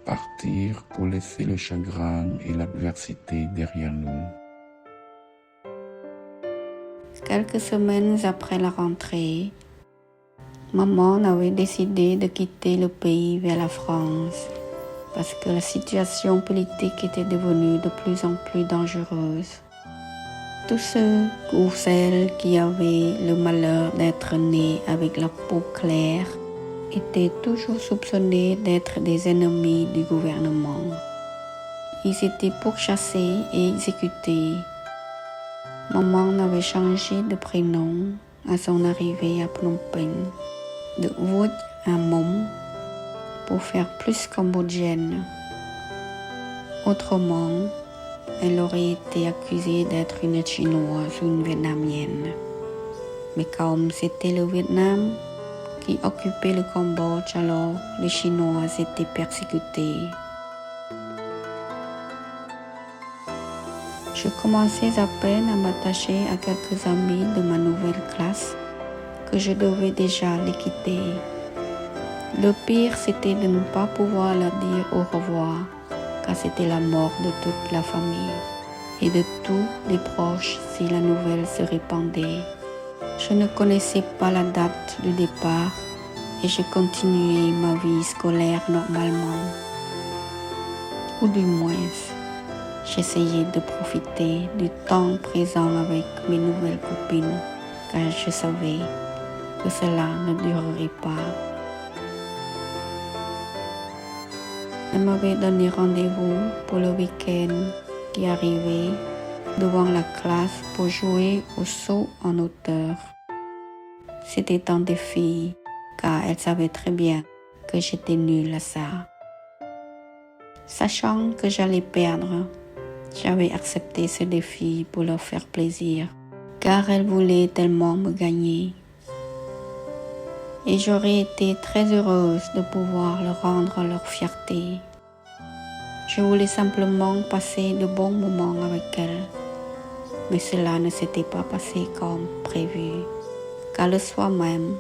partir pour laisser le chagrin et l'adversité derrière nous. Quelques semaines après la rentrée, maman avait décidé de quitter le pays vers la France parce que la situation politique était devenue de plus en plus dangereuse. Tous ceux ou celles qui avaient le malheur d'être nés avec la peau claire étaient toujours soupçonnés d'être des ennemis du gouvernement. Ils étaient pourchassés et exécutés. Maman avait changé de prénom à son arrivée à Phnom Penh, de Wood à Mom, pour faire plus cambodgienne. Autrement, elle aurait été accusée d'être une Chinoise ou une Vietnamienne. Mais comme c'était le Vietnam qui occupait le Cambodge, alors les Chinois étaient persécutés. Je commençais à peine à m'attacher à quelques amis de ma nouvelle classe que je devais déjà les quitter. Le pire, c'était de ne pas pouvoir leur dire au revoir, car c'était la mort de toute la famille et de tous les proches si la nouvelle se répandait. Je ne connaissais pas la date du départ et je continuais ma vie scolaire normalement. Ou du moins, j'essayais de profiter du temps présent avec mes nouvelles copines, car je savais que cela ne durerait pas. Elle m'avait donné rendez-vous pour le week-end qui arrivait devant la classe pour jouer au saut en hauteur. C'était un défi, car elle savait très bien que j'étais nulle à ça. Sachant que j'allais perdre, j'avais accepté ce défi pour leur faire plaisir, car elle voulait tellement me gagner. Et j'aurais été très heureuse de pouvoir leur rendre leur fierté. Je voulais simplement passer de bons moments avec elle, mais cela ne s'était pas passé comme prévu, car le soir même,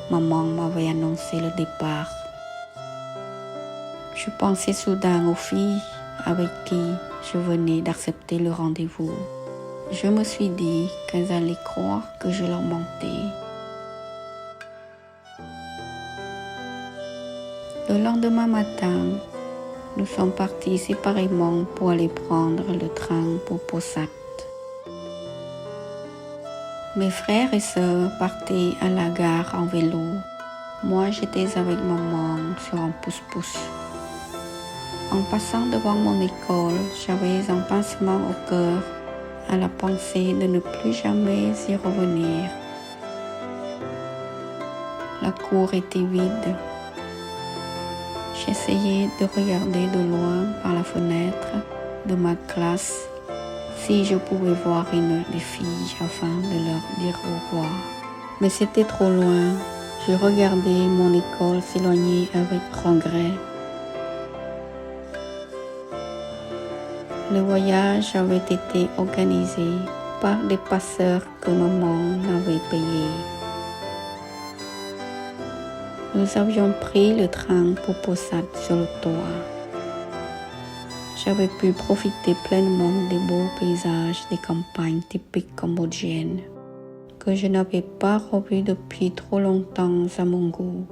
maman m'avait annoncé le départ. Je pensais soudain aux filles avec qui je venais d'accepter le rendez-vous. Je me suis dit qu'elles allaient croire que je leur mentais. Le lendemain matin, nous sommes partis séparément pour aller prendre le train pour Pho Sát. Mes frères et sœurs partaient à la gare en vélo. Moi, j'étais avec maman sur un pouce-pouce. En passant devant mon école, j'avais un pincement au cœur à la pensée de ne plus jamais y revenir. La cour était vide. J'essayais de regarder de loin par la fenêtre de ma classe si je pouvais voir une des filles afin de leur dire au revoir. Mais c'était trop loin. Je regardais mon école s'éloigner avec regret. Le voyage avait été organisé par des passeurs que maman avait payés. Nous avions pris le train pour Pho Sát sur le toit. J'avais pu profiter pleinement des beaux paysages des campagnes typiques cambodgiennes que je n'avais pas revus depuis trop longtemps à mon goût.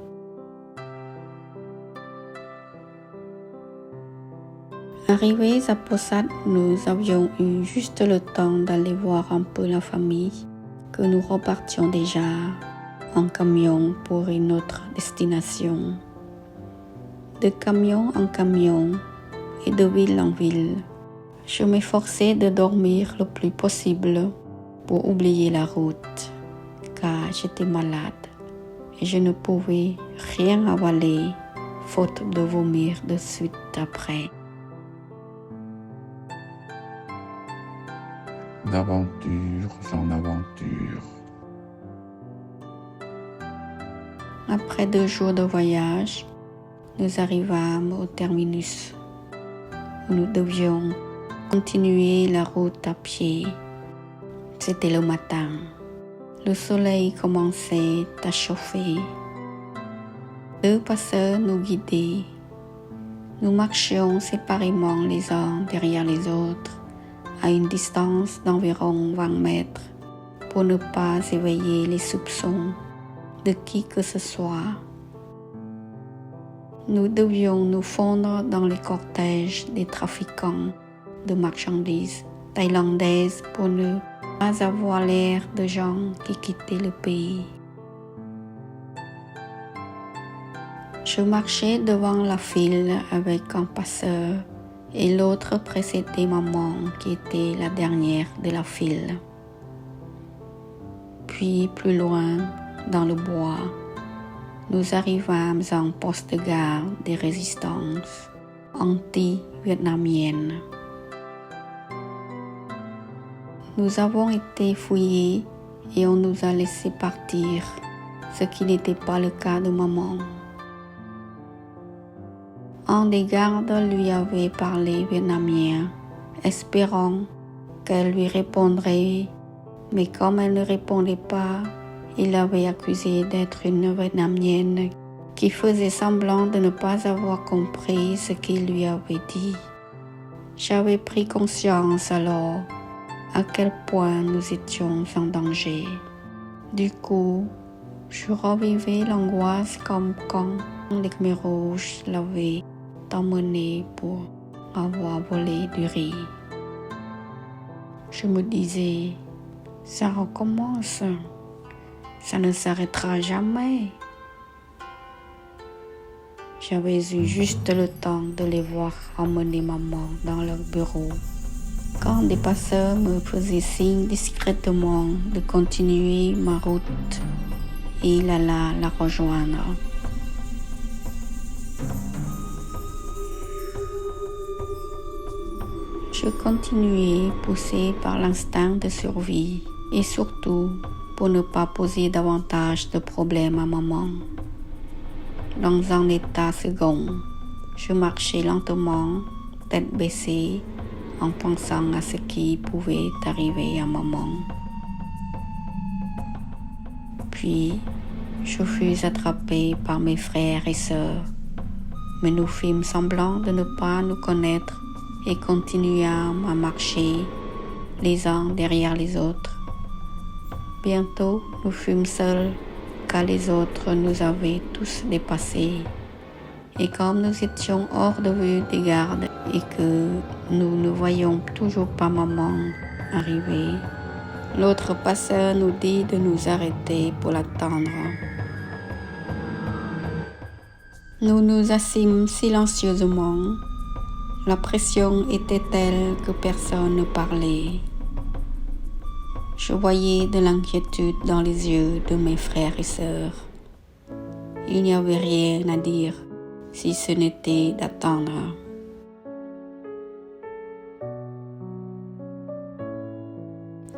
Arrivés à Pho Sát, nous avions eu juste le temps d'aller voir un peu la famille, que nous repartions déjà en camion pour une autre destination. De camion en camion et de ville en ville, je m'efforçais de dormir le plus possible pour oublier la route, car j'étais malade et je ne pouvais rien avaler, faute de vomir de suite après. D'aventure en aventure. Après 2 jours de voyage, nous arrivâmes au terminus où nous devions continuer la route à pied. C'était le matin. Le soleil commençait à chauffer. 2 passeurs nous guidaient. Nous marchions séparément les uns derrière les autres, à une distance d'environ 20 mètres, pour ne pas éveiller les soupçons de qui que ce soit. Nous devions nous fondre dans les cortèges des trafiquants de marchandises thaïlandaises pour ne pas avoir l'air de gens qui quittaient le pays. Je marchais devant la file avec un passeur et l'autre précédait maman qui était la dernière de la file. Puis plus loin, dans le bois, nous arrivâmes à un poste de garde des résistances anti-vietnamiennes. Nous avons été fouillés et on nous a laissé partir, ce qui n'était pas le cas de maman. Un des gardes lui avait parlé vietnamien, espérant qu'elle lui répondrait, mais comme elle ne répondait pas, il l'avait accusée d'être une vietnamienne qui faisait semblant de ne pas avoir compris ce qu'il lui avait dit. J'avais pris conscience alors à quel point nous étions en danger. Du coup, je revivais l'angoisse comme quand les Khmer rouges l'avaient emmené pour avoir volé du riz. Je me disais, ça recommence, ça ne s'arrêtera jamais. J'avais eu juste le temps de les voir emmener maman dans leur bureau, quand des passeurs me faisaient signe discrètement de continuer ma route et il alla la rejoindre. Je continuais poussé par l'instinct de survie et surtout pour ne pas poser davantage de problèmes à maman. Dans un état second, je marchais lentement, tête baissée, en pensant à ce qui pouvait arriver à maman. Puis, je fus attrapé par mes frères et sœurs, mais nous fîmes semblant de ne pas nous connaître et continuâmes à marcher les uns derrière les autres. Bientôt, nous fûmes seuls, car les autres nous avaient tous dépassés. Et comme nous étions hors de vue des gardes et que nous ne voyions toujours pas maman arriver, l'autre passeur nous dit de nous arrêter pour l'attendre. Nous nous assîmes silencieusement. La pression était telle que personne ne parlait. Je voyais de l'inquiétude dans les yeux de mes frères et sœurs. Il n'y avait rien à dire, si ce n'était d'attendre.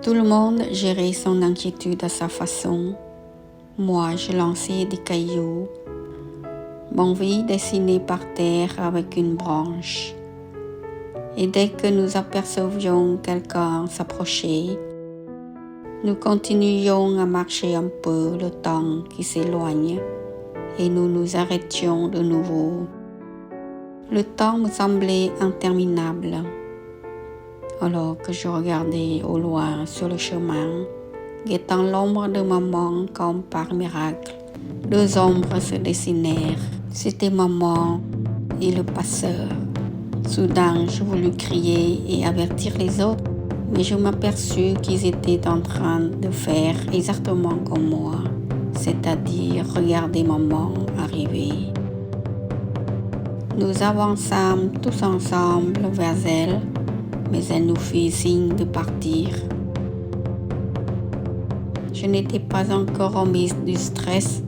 Tout le monde gérait son inquiétude à sa façon. Moi, je lançais des cailloux. Mon vie dessinait par terre avec une branche. Et dès que nous apercevions quelqu'un s'approcher, nous continuions à marcher un peu le temps qui s'éloigne et nous nous arrêtions de nouveau. Le temps me semblait interminable. Alors que je regardais au loin sur le chemin, guettant l'ombre de maman comme par miracle, deux ombres se dessinèrent. C'était maman et le passeur. Soudain, je voulus crier et avertir les autres, mais je m'aperçus qu'ils étaient en train de faire exactement comme moi, c'est-à-dire regarder maman arriver. Nous avançâmes tous ensemble vers elle, mais elle nous fit signe de partir. Je n'étais pas encore remise du stress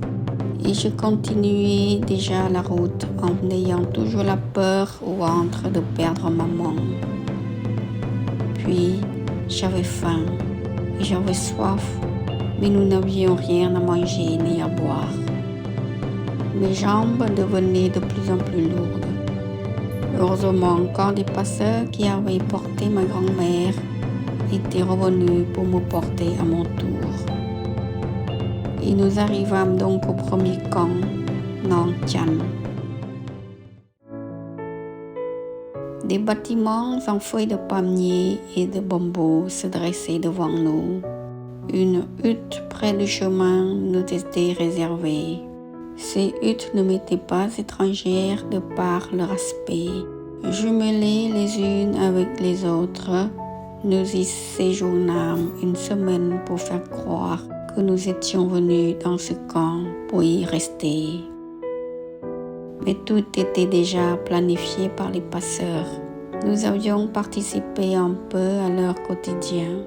et je continuais déjà la route en ayant toujours la peur au ventre de perdre maman. Puis, j'avais faim et j'avais soif, mais nous n'avions rien à manger ni à boire. Mes jambes devenaient de plus en plus lourdes. Heureusement, quand les passeurs qui avaient porté ma grand-mère étaient revenus pour me porter à mon tour. Et nous arrivâmes donc au premier camp, Nong Chan. Des bâtiments en feuilles de palmier et de bambou se dressaient devant nous. Une hutte près du chemin nous était réservée. Ces huttes ne m'étaient pas étrangères de par leur aspect. Jumelées les unes avec les autres, nous y séjournâmes une semaine pour faire croire que nous étions venus dans ce camp pour y rester. Mais tout était déjà planifié par les passeurs. Nous avions participé un peu à leur quotidien.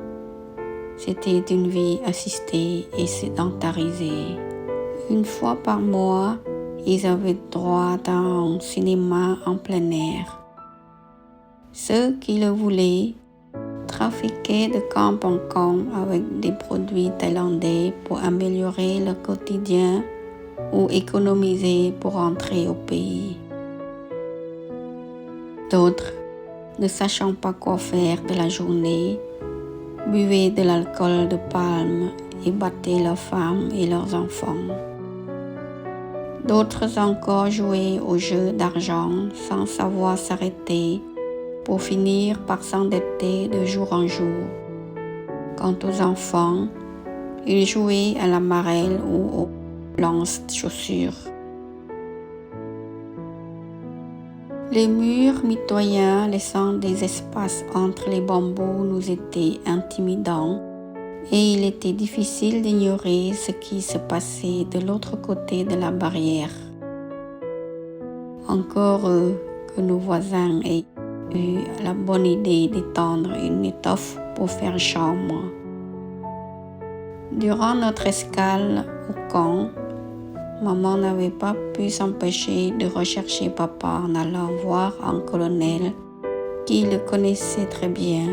C'était une vie assistée et sédentarisée. Une fois par mois, ils avaient droit à un cinéma en plein air. Ceux qui le voulaient trafiquaient de camp en camp avec des produits thaïlandais pour améliorer leur quotidien ou économiser pour rentrer au pays. D'autres, ne sachant pas quoi faire de la journée, buvaient de l'alcool de palme et battaient leurs femmes et leurs enfants. D'autres encore jouaient aux jeux d'argent sans savoir s'arrêter pour finir par s'endetter de jour en jour. Quant aux enfants, ils jouaient à la marelle ou aux lance-chaussures. Les murs mitoyens laissant des espaces entre les bambous nous étaient intimidants et il était difficile d'ignorer ce qui se passait de l'autre côté de la barrière. Encore heureux que nos voisins aient eu la bonne idée d'étendre une étoffe pour faire chambre. Durant notre escale au camp, maman n'avait pas pu s'empêcher de rechercher papa en allant voir un colonel qui le connaissait très bien,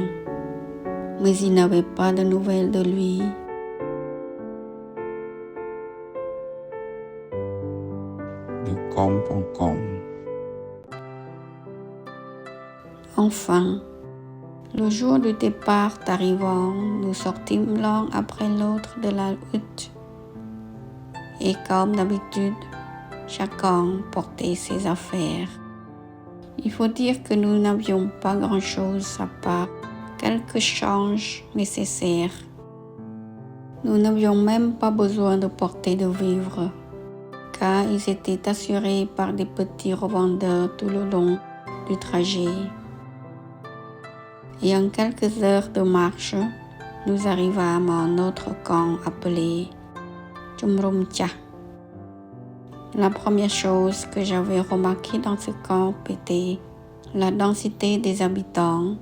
mais il n'avait pas de nouvelles de lui. De camp en camp. Enfin, le jour du départ arrivant, nous sortîmes l'un après l'autre de la hutte. Et comme d'habitude, chacun portait ses affaires. Il faut dire que nous n'avions pas grand-chose à part quelques changes nécessaires. Nous n'avions même pas besoin de porter de vivres, car ils étaient assurés par des petits revendeurs tout le long du trajet. Et en quelques heures de marche, nous arrivâmes à un autre camp appelé Chumrum Cha. La première chose que j'avais remarquée dans ce camp était la densité des habitants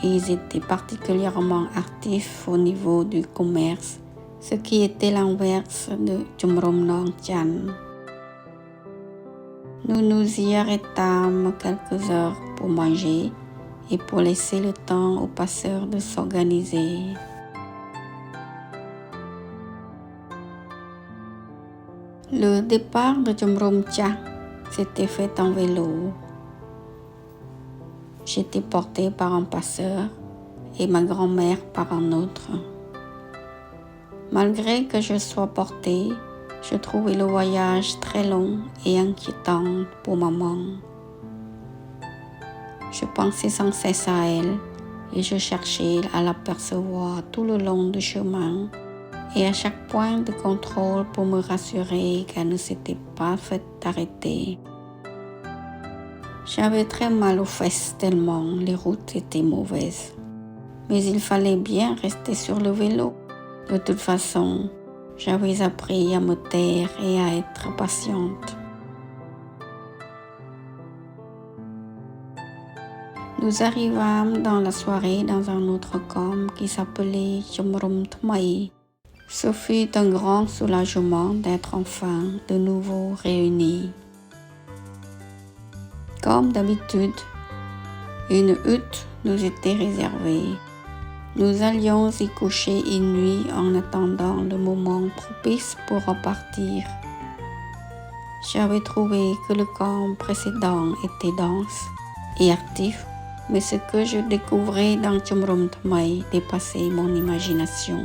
et ils étaient particulièrement actifs au niveau du commerce, ce qui était l'inverse de Chumrum Nong Chan. Nous nous y arrêtâmes quelques heures pour manger et pour laisser le temps aux passeurs de s'organiser. Le départ de Chumrum Cha s'était fait en vélo. J'étais portée par un passeur et ma grand-mère par un autre. Malgré que je sois portée, je trouvais le voyage très long et inquiétant pour maman. Je pensais sans cesse à elle et je cherchais à l'apercevoir tout le long du chemin et à chaque point de contrôle pour me rassurer qu'elle ne s'était pas fait arrêter. J'avais très mal aux fesses tellement les routes étaient mauvaises. Mais il fallait bien rester sur le vélo. De toute façon, j'avais appris à me taire et à être patiente. Nous arrivâmes dans la soirée dans un autre camp qui s'appelait Chumrum Thmai. Ce fut un grand soulagement d'être enfin de nouveau réunis. Comme d'habitude, une hutte nous était réservée. Nous allions y coucher une nuit en attendant le moment propice pour repartir. J'avais trouvé que le camp précédent était dense et actif, mais ce que je découvrais dans Chumrum Thmai dépassait mon imagination.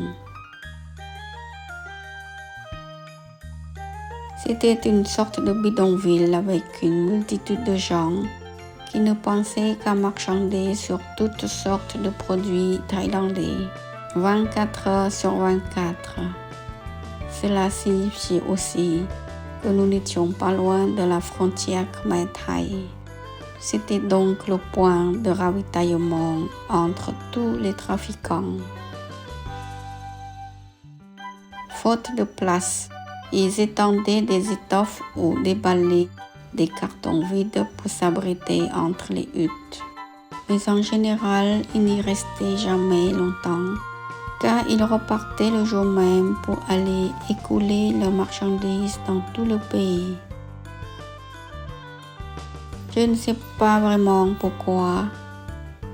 C'était une sorte de bidonville avec une multitude de gens qui ne pensait qu'à marchander sur toutes sortes de produits thaïlandais, 24 heures sur 24. Cela signifiait aussi que nous n'étions pas loin de la frontière khmer-thaï. C'était donc le point de ravitaillement entre tous les trafiquants. Faute de place, ils étendaient des étoffes ou déballaient des cartons vides pour s'abriter entre les huttes. Mais en général, ils n'y restaient jamais longtemps, car ils repartaient le jour même pour aller écouler leurs marchandises dans tout le pays. Je ne sais pas vraiment pourquoi,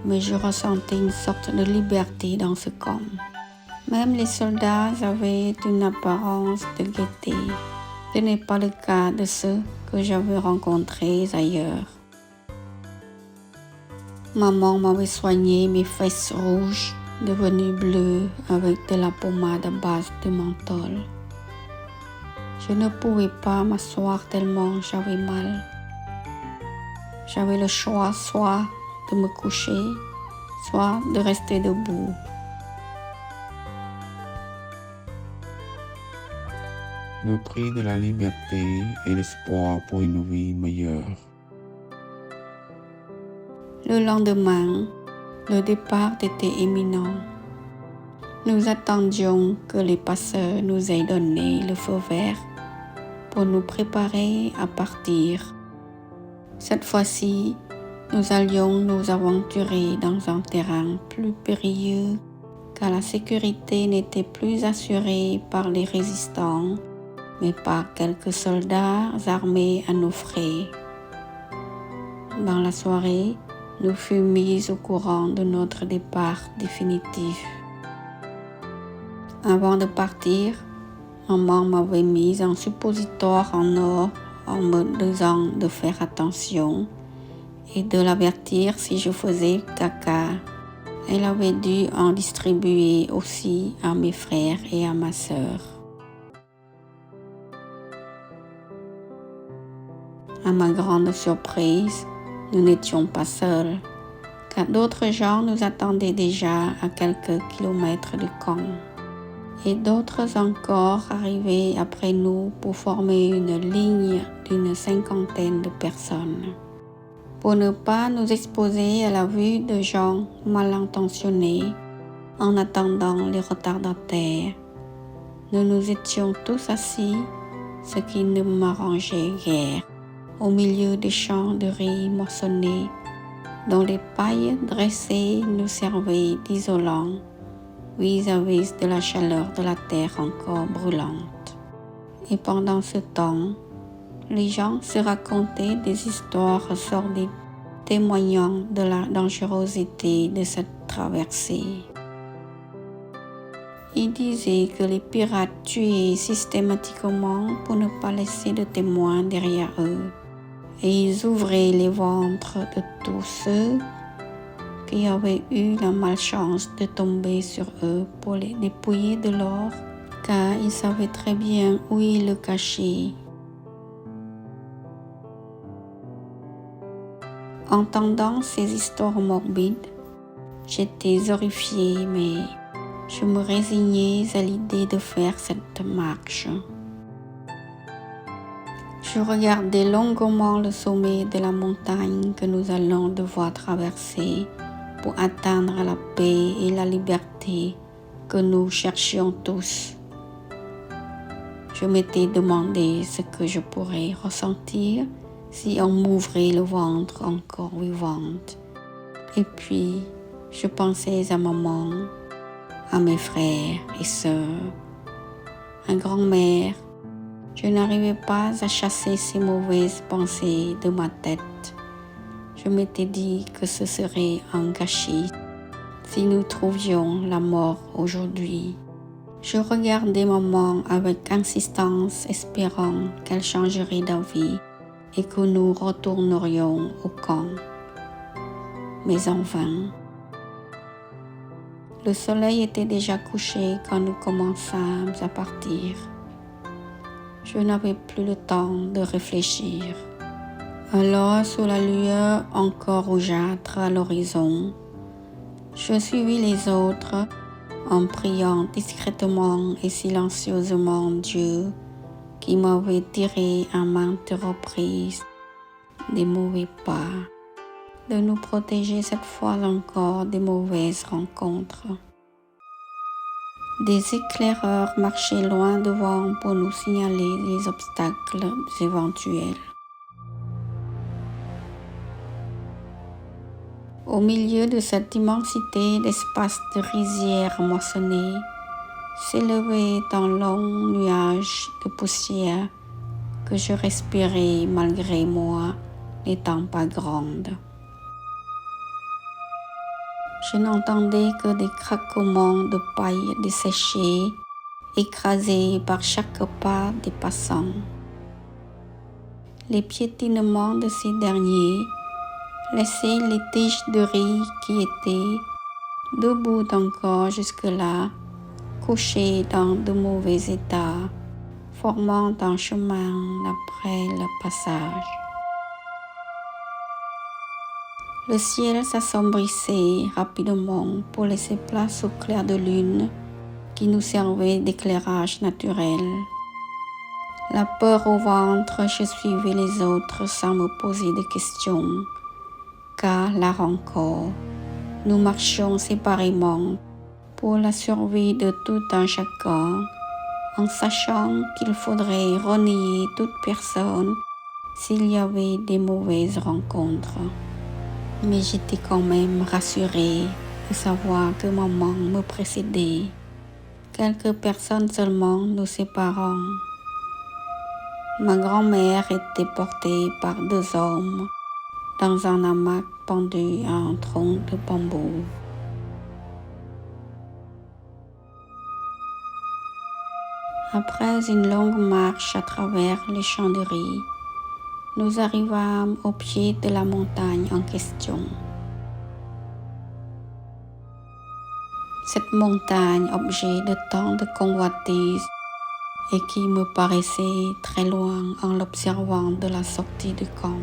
mais je ressentais une sorte de liberté dans ce camp. Même les soldats avaient une apparence de gaieté. Ce n'est pas le cas de ceux que j'avais rencontrés ailleurs. Maman m'avait soigné mes fesses rouges, devenues bleues avec de la pommade à base de menthol. Je ne pouvais pas m'asseoir tellement j'avais mal. J'avais le choix soit de me coucher, soit de rester debout. Le prix de la liberté et l'espoir pour une vie meilleure. Le lendemain, le départ était imminent. Nous attendions que les passeurs nous aient donné le feu vert pour nous préparer à partir. Cette fois-ci, nous allions nous aventurer dans un terrain plus périlleux, car la sécurité n'était plus assurée par les résistants, mais par quelques soldats armés à nos frais. Dans la soirée, nous fûmes mis au courant de notre départ définitif. Avant de partir, maman m'avait mis un suppositoire en or en me disant de faire attention et de l'avertir si je faisais caca. Elle avait dû en distribuer aussi à mes frères et à ma sœur. À ma grande surprise, nous n'étions pas seuls, car d'autres gens nous attendaient déjà à quelques kilomètres du camp. Et d'autres encore arrivaient après nous pour former une ligne d'une 50aine de personnes. Pour ne pas nous exposer à la vue de gens mal intentionnés, en attendant les retardataires, nous nous étions tous assis, ce qui ne m'arrangeait guère, au milieu des champs de riz moissonnés, dont les pailles dressées nous servaient d'isolant vis-à-vis de la chaleur de la terre encore brûlante. Et pendant ce temps, les gens se racontaient des histoires sordides témoignant de la dangerosité de cette traversée. Ils disaient que les pirates tuaient systématiquement pour ne pas laisser de témoins derrière eux, et ils ouvraient les ventres de tous ceux qui avaient eu la malchance de tomber sur eux pour les dépouiller de l'or, car ils savaient très bien où ils le cachaient. Entendant ces histoires morbides, j'étais horrifiée, mais je me résignais à l'idée de faire cette marche. Je regardais longuement le sommet de la montagne que nous allons devoir traverser pour atteindre la paix et la liberté que nous cherchions tous. Je m'étais demandé ce que je pourrais ressentir si on m'ouvrait le ventre encore vivante. Et puis, je pensais à maman, à mes frères et sœurs, à grand-mère. Je n'arrivais pas à chasser ces mauvaises pensées de ma tête. Je m'étais dit que ce serait un gâchis si nous trouvions la mort aujourd'hui. Je regardais maman avec insistance, espérant qu'elle changerait d'avis et que nous retournerions au camp. Mais en vain. Le soleil était déjà couché quand nous commençâmes à partir. Je n'avais plus le temps de réfléchir. Alors, sous la lueur encore rougeâtre à l'horizon, je suivis les autres en priant discrètement et silencieusement Dieu qui m'avait tiré à maintes reprises des mauvais pas, de nous protéger cette fois encore des mauvaises rencontres. Des éclaireurs marchaient loin devant pour nous signaler les obstacles éventuels. Au milieu de cette immensité d'espaces de rizières moissonnées, s'élevait un long nuage de poussière que je respirais malgré moi, n'étant pas grande. Je n'entendais que des craquements de paille desséchée, écrasés par chaque pas des passants. Les piétinements de ces derniers laissaient les tiges de riz qui étaient, debout encore jusque-là, couchées dans de mauvais état, formant un chemin après le passage. Le ciel s'assombrissait rapidement pour laisser place au clair de lune qui nous servait d'éclairage naturel. La peur au ventre, je suivais les autres sans me poser de questions, car là encore, nous marchions séparément pour la survie de tout un chacun, en sachant qu'il faudrait renier toute personne s'il y avait des mauvaises rencontres. Mais j'étais quand même rassurée de savoir que maman me précédait, quelques personnes seulement nous séparant. Ma grand-mère était portée par 2 hommes dans un hamac pendu à un tronc de bambou. Après une longue marche à travers les champs de riz, nous arrivâmes au pied de la montagne en question. Cette montagne, objet de tant de convoitises et qui me paraissait très loin en l'observant de la sortie du camp,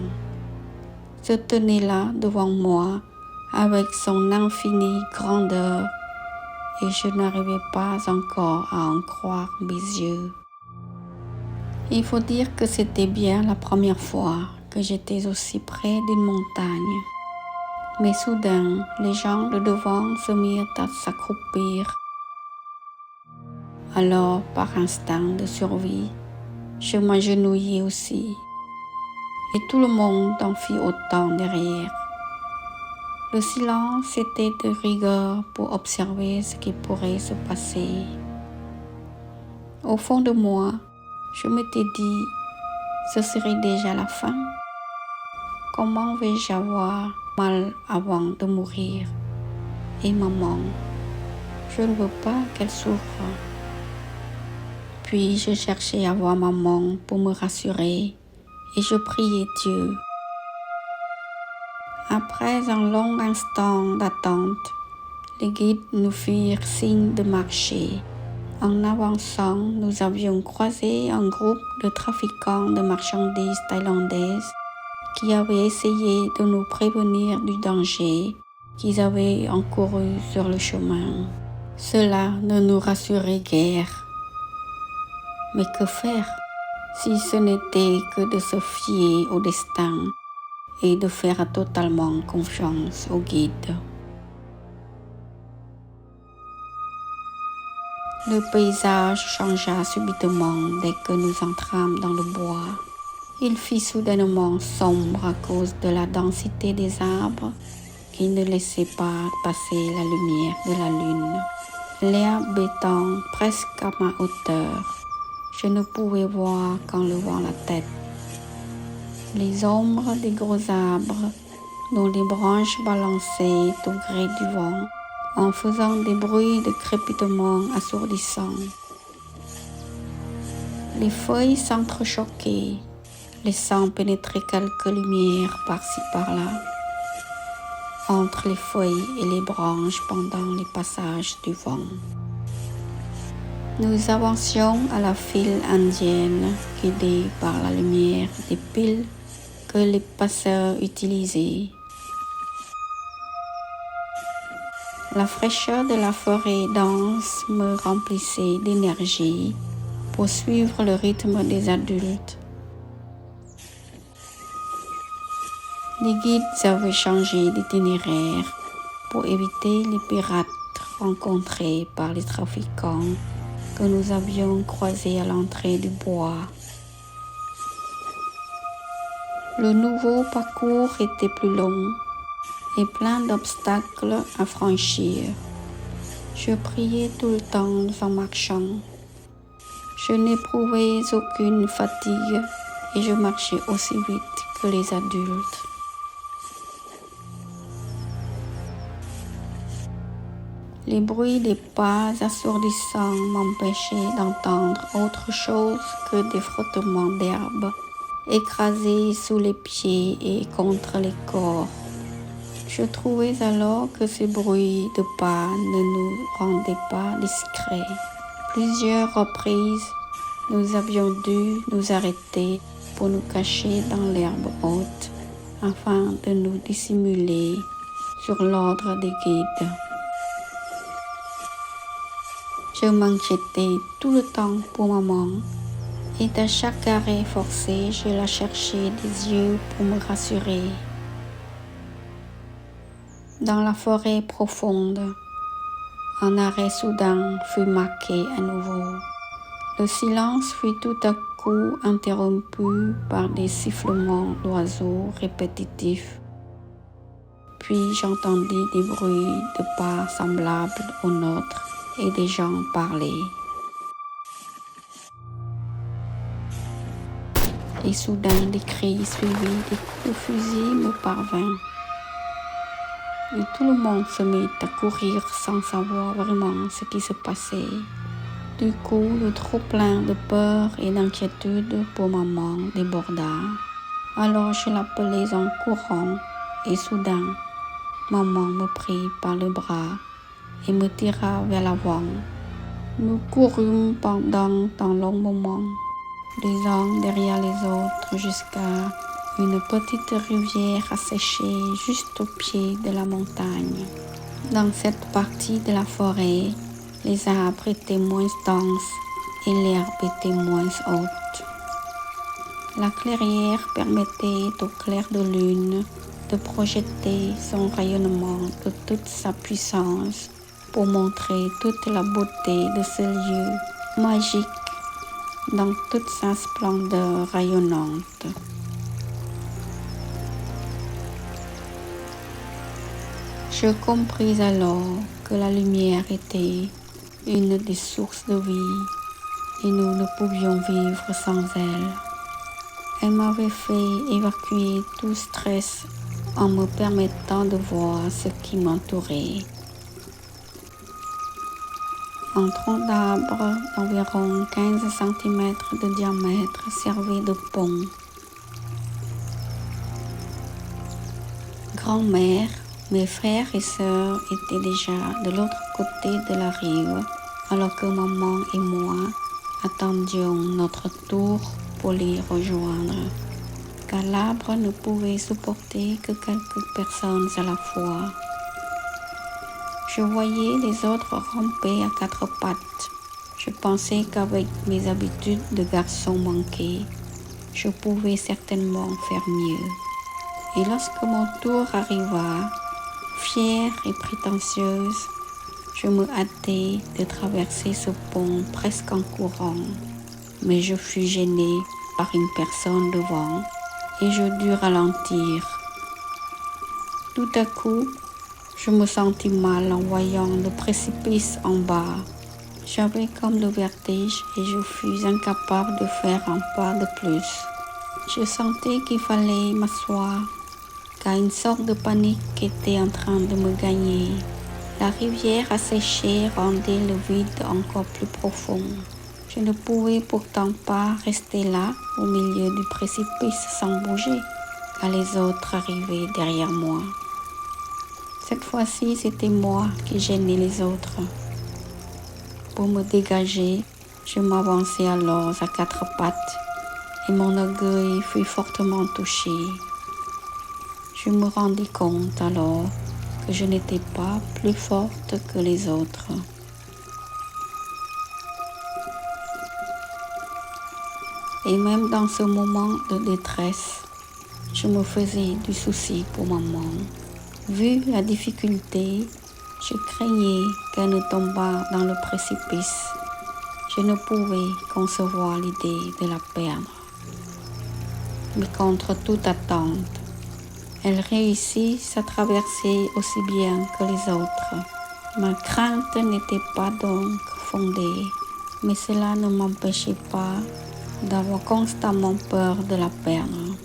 se tenait là devant moi avec son infinie grandeur et je n'arrivais pas encore à en croire mes yeux. Il faut dire que c'était bien la première fois que j'étais aussi près d'une montagne. Mais soudain, les gens de devant se mirent à s'accroupir. Alors, par instinct de survie, je m'agenouillai aussi. Et tout le monde en fit autant derrière. Le silence était de rigueur pour observer ce qui pourrait se passer. Au fond de moi, je m'étais dit, ce serait déjà la fin. Comment vais-je avoir mal avant de mourir? Et maman, je ne veux pas qu'elle souffre. Puis je cherchais à voir maman pour me rassurer et je priais Dieu. Après un long instant d'attente, les guides nous firent signe de marcher. En avançant, nous avions croisé un groupe de trafiquants de marchandises thaïlandaises qui avaient essayé de nous prévenir du danger qu'ils avaient encouru sur le chemin. Cela ne nous rassurait guère. Mais que faire si ce n'était que de se fier au destin et de faire totalement confiance au guide? Le paysage changea subitement dès que nous entrâmes dans le bois. Il fit soudainement sombre à cause de la densité des arbres qui ne laissaient pas passer la lumière de la lune. L'herbe étant presque à ma hauteur, je ne pouvais voir qu'en levant la tête. Les ombres des gros arbres, dont les branches balançaient au gré du vent, en faisant des bruits de crépitement assourdissants. Les feuilles s'entrechoquaient, laissant pénétrer quelques lumières par-ci par-là, entre les feuilles et les branches pendant les passages du vent. Nous avancions à la file indienne, guidés par la lumière des piles que les passeurs utilisaient. La fraîcheur de la forêt dense me remplissait d'énergie pour suivre le rythme des adultes. Les guides avaient changé d'itinéraire pour éviter les pirates rencontrés par les trafiquants que nous avions croisés à l'entrée du bois. Le nouveau parcours était plus long et plein d'obstacles à franchir. Je priais tout le temps en marchant. Je n'éprouvais aucune fatigue et je marchais aussi vite que les adultes. Les bruits des pas assourdissants m'empêchaient d'entendre autre chose que des frottements d'herbe écrasés sous les pieds et contre les corps. Je trouvais alors que ces bruits de pas ne nous rendaient pas discrets. Plusieurs reprises, nous avions dû nous arrêter pour nous cacher dans l'herbe haute afin de nous dissimuler sur l'ordre des guides. Je m'inquiétais tout le temps pour maman et à chaque arrêt forcé, je la cherchais des yeux pour me rassurer. Dans la forêt profonde, un arrêt soudain fut marqué à nouveau. Le silence fut tout à coup interrompu par des sifflements d'oiseaux répétitifs. Puis j'entendis des bruits de pas semblables aux nôtres et des gens parler. Et soudain, des cris suivis des coups de fusil me parvinrent. Et tout le monde se mit à courir sans savoir vraiment ce qui se passait. Du coup, le trop-plein de peur et d'inquiétude pour maman déborda. Alors je l'appelais en courant et soudain, maman me prit par le bras et me tira vers l'avant. Nous courûmes pendant un long moment, les uns derrière les autres jusqu'à une petite rivière asséchée juste au pied de la montagne. Dans cette partie de la forêt, les arbres étaient moins denses et l'herbe était moins haute. La clairière permettait au clair de lune de projeter son rayonnement de toute sa puissance pour montrer toute la beauté de ce lieu magique dans toute sa splendeur rayonnante. Je compris alors que la lumière était une des sources de vie et nous ne pouvions vivre sans elle. Elle m'avait fait évacuer tout stress en me permettant de voir ce qui m'entourait. Un tronc d'arbre d'environ 15 cm de diamètre servait de pont. Grand-mère, mes frères et sœurs étaient déjà de l'autre côté de la rive, alors que maman et moi attendions notre tour pour les rejoindre, car l'arbre ne pouvait supporter que quelques personnes à la fois. Je voyais les autres ramper à quatre pattes. Je pensais qu'avec mes habitudes de garçon manqué, je pouvais certainement faire mieux. Et lorsque mon tour arriva, fière et prétentieuse, je me hâtai de traverser ce pont presque en courant, mais je fus gênée par une personne devant et je dus ralentir. Tout à coup, je me sentis mal en voyant le précipice en bas. J'avais comme le vertige et je fus incapable de faire un pas de plus. Je sentais qu'il fallait m'asseoir, car une sorte de panique était en train de me gagner. La rivière asséchée rendait le vide encore plus profond. Je ne pouvais pourtant pas rester là, au milieu du précipice sans bouger, car les autres arrivaient derrière moi. Cette fois-ci, c'était moi qui gênais les autres. Pour me dégager, je m'avançai alors à quatre pattes et mon orgueil fut fortement touché. Je me rendis compte alors que je n'étais pas plus forte que les autres. Et même dans ce moment de détresse, je me faisais du souci pour maman. Vu la difficulté, je craignais qu'elle ne tombât dans le précipice. Je ne pouvais concevoir l'idée de la perdre. Mais contre toute attente, elle réussit à traverser aussi bien que les autres. Ma crainte n'était pas donc fondée, mais cela ne m'empêchait pas d'avoir constamment peur de la perdre.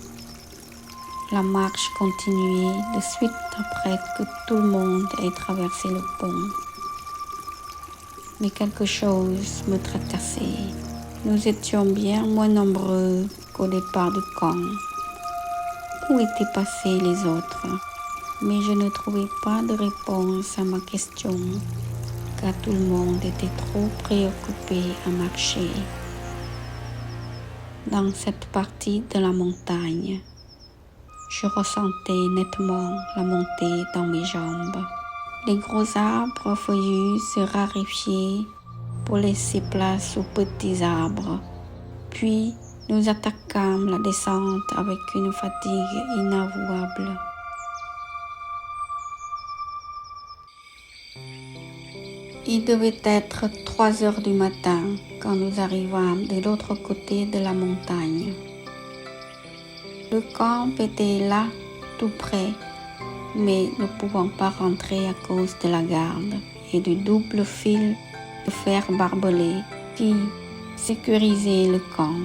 La marche continuait de suite après que tout le monde ait traversé le pont. Mais quelque chose me tracassait. Nous étions bien moins nombreux qu'au départ du camp. Où étaient passés les autres? Mais je ne trouvais pas de réponse à ma question, car tout le monde était trop préoccupé à marcher. Dans cette partie de la montagne, je ressentais nettement la montée dans mes jambes. Les gros arbres feuillus se raréfiaient pour laisser place aux petits arbres. Puis, nous attaquâmes la descente avec une fatigue inavouable. Il devait être 3 heures du matin quand nous arrivâmes de l'autre côté de la montagne. Le camp était là, tout près, mais ne pouvant pas rentrer à cause de la garde et du double fil de fer barbelé qui sécurisait le camp.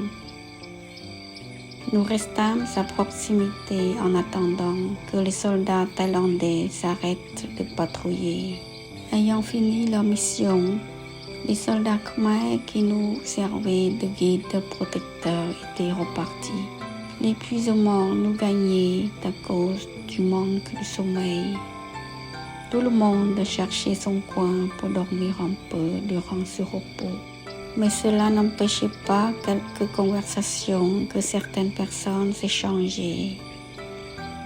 Nous restâmes à proximité en attendant que les soldats thaïlandais s'arrêtent de patrouiller. Ayant fini leur mission, les soldats khmers qui nous servaient de guides protecteurs étaient repartis. L'épuisement nous gagnait à cause du manque de sommeil. Tout le monde cherchait son coin pour dormir un peu durant ce repos. Mais cela n'empêchait pas quelques conversations que certaines personnes échangeaient.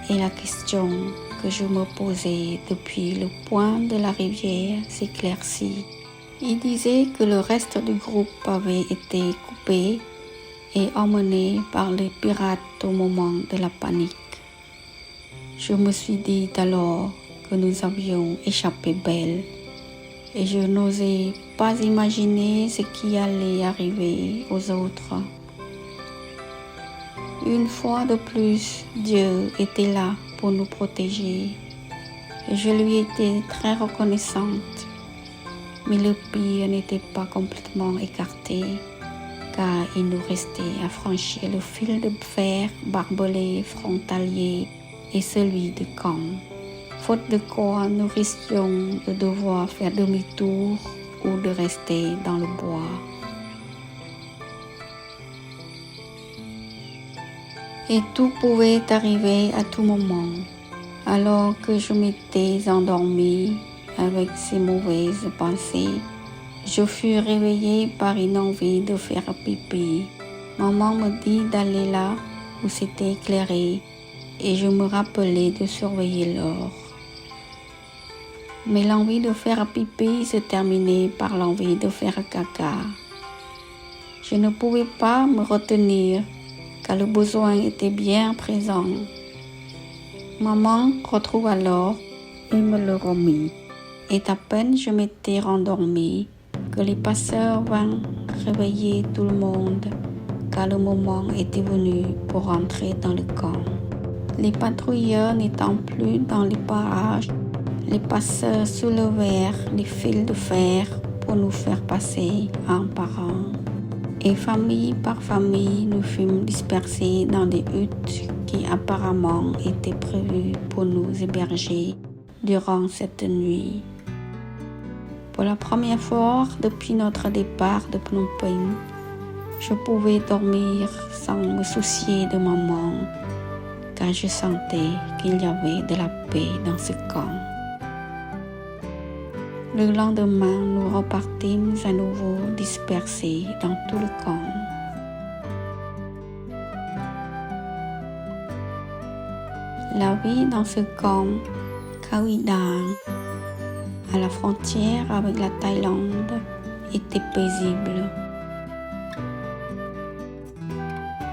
Et la question que je me posais depuis le point de la rivière s'éclaircit. Il disait que le reste du groupe avait été coupé et emmené par les pirates au moment de la panique. Je me suis dit alors que nous avions échappé belle et je n'osais pas imaginer ce qui allait arriver aux autres. Une fois de plus, Dieu était là pour nous protéger et je lui étais très reconnaissante. Mais le pire n'était pas complètement écarté, car il nous restait à franchir le fil de fer barbelé frontalier et celui du camp, faute de quoi nous risquions de devoir faire demi-tour ou de rester dans le bois. Et tout pouvait arriver à tout moment. Alors que je m'étais endormie avec ces mauvaises pensées, je fus réveillée par une envie de faire pipi. Maman me dit d'aller là où c'était éclairé et je me rappelais de surveiller l'or. Mais l'envie de faire pipi se terminait par l'envie de faire caca. Je ne pouvais pas me retenir car le besoin était bien présent. Maman retrouva l'or et me le remit. Et à peine je m'étais rendormie que les passeurs vinrent réveiller tout le monde car le moment était venu pour rentrer dans le camp. Les patrouilleurs n'étant plus dans les parages, les passeurs soulevèrent les fils de fer pour nous faire passer un par un. Et famille par famille, nous fûmes dispersés dans des huttes qui apparemment étaient prévues pour nous héberger durant cette nuit. Pour la première fois depuis notre départ de Phnom Penh, je pouvais dormir sans me soucier de maman, car je sentais qu'il y avait de la paix dans ce camp. Le lendemain, nous repartîmes à nouveau dispersés dans tout le camp. La vie dans ce camp Khawidang, à la frontière avec la Thaïlande, était paisible.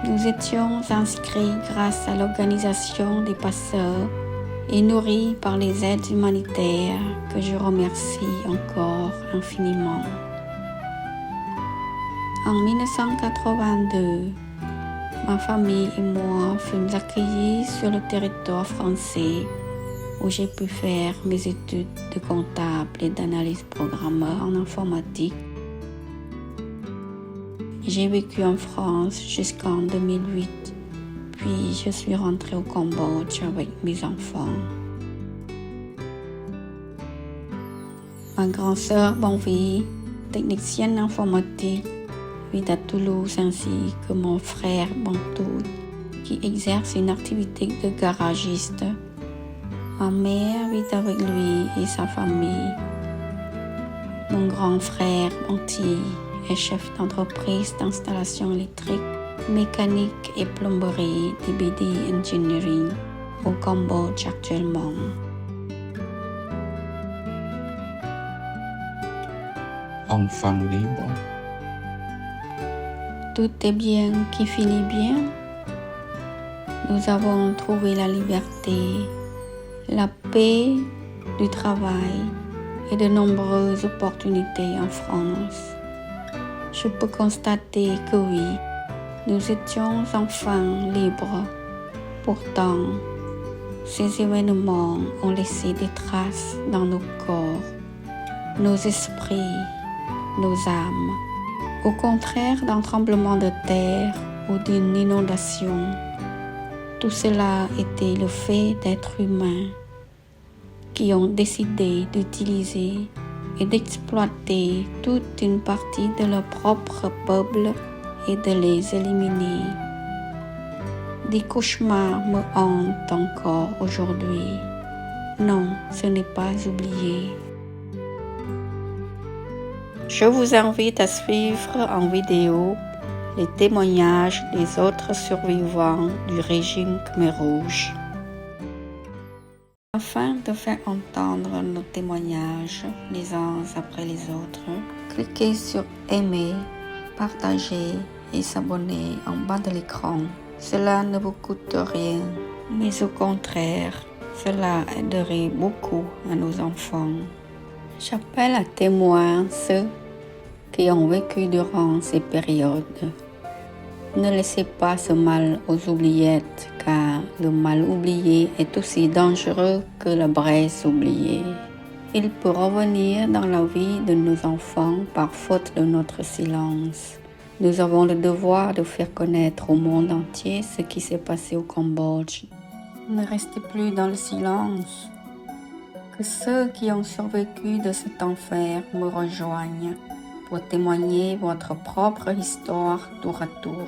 Nous étions inscrits grâce à l'organisation des passeurs et nourris par les aides humanitaires que je remercie encore infiniment. En 1982, ma famille et moi fûmes accueillis sur le territoire français où j'ai pu faire mes études de comptable et d'analyse programmeur en informatique. J'ai vécu en France jusqu'en 2008, puis je suis rentrée au Cambodge avec mes enfants. Ma grande sœur Bonvie, technicienne informatique, vit à Toulouse ainsi que mon frère Bantou, qui exerce une activité de garagiste. Ma mère vit avec lui et sa famille. Mon grand frère Banti est chef d'entreprise d'installation électrique, mécanique et plomberie DBD Engineering au Cambodge actuellement. Enfant libre. Tout est bien qui finit bien. Nous avons trouvé la liberté, la paix du travail et de nombreuses opportunités en France. Je peux constater que oui, nous étions enfin libres. Pourtant, ces événements ont laissé des traces dans nos corps, nos esprits, nos âmes. Au contraire d'un tremblement de terre ou d'une inondation, tout cela était le fait d'êtres humains qui ont décidé d'utiliser et d'exploiter toute une partie de leur propre peuple et de les éliminer. Des cauchemars me hantent encore aujourd'hui. Non, ce n'est pas oublié. Je vous invite à suivre en vidéo les témoignages des autres survivants du régime Khmer Rouge. Afin de faire entendre nos témoignages les uns après les autres, cliquez sur aimer, partager et s'abonner en bas de l'écran. Cela ne vous coûte rien, mais au contraire, cela aiderait beaucoup à nos enfants. J'appelle à témoin ceux qui ont vécu durant ces périodes. Ne laissez pas ce mal aux oubliettes, car le mal oublié est aussi dangereux que la braise oubliée. Il peut revenir dans la vie de nos enfants par faute de notre silence. Nous avons le devoir de faire connaître au monde entier ce qui s'est passé au Cambodge. Ne restez plus dans le silence. Que ceux qui ont survécu de cet enfer me rejoignent pour témoigner votre propre histoire tour à tour,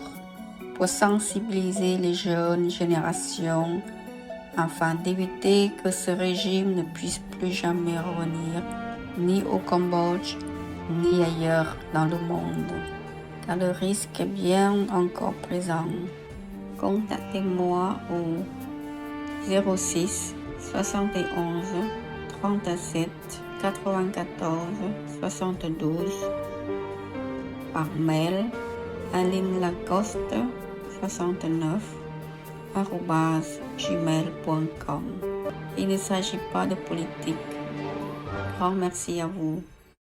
pour sensibiliser les jeunes générations afin d'éviter que ce régime ne puisse plus jamais revenir, ni au Cambodge, ni ailleurs dans le monde, car le risque est bien encore présent. Contactez-moi au 06 71 37 94 72 par mail alinelacoste69@gmail.com. Il ne s'agit pas de politique. Grand merci à vous.